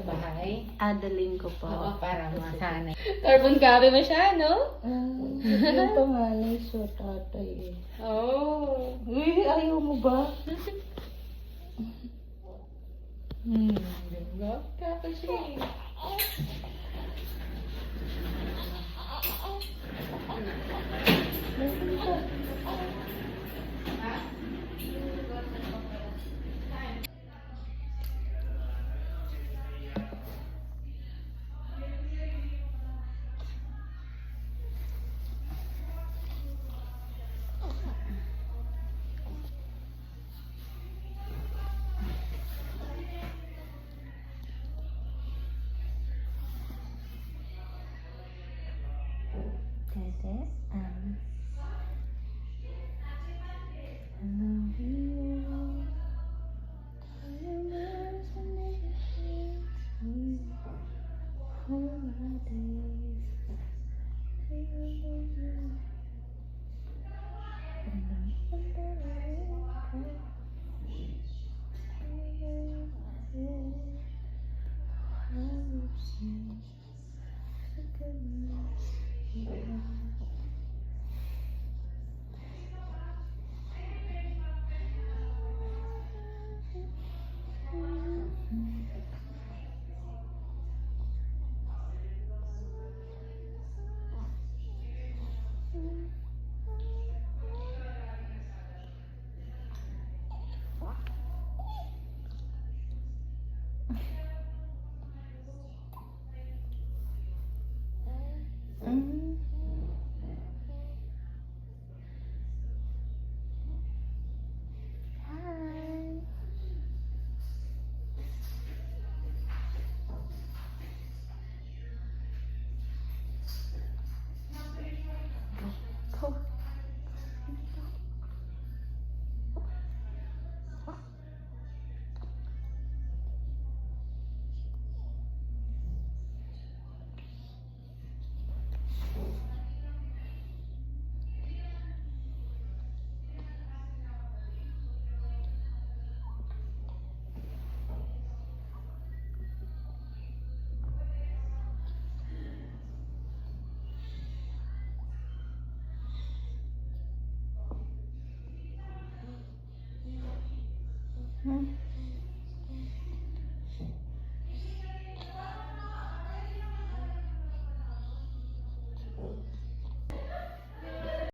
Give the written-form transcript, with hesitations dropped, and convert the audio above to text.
bahay. Adaling ko po. Oo, para masanay. Carbon copy mo siya, no? Yung panganay sa tatay eh. Oh. Uy, ayaw mo ba? Diba? Tapos siya eh. Dede, I love you. All my days.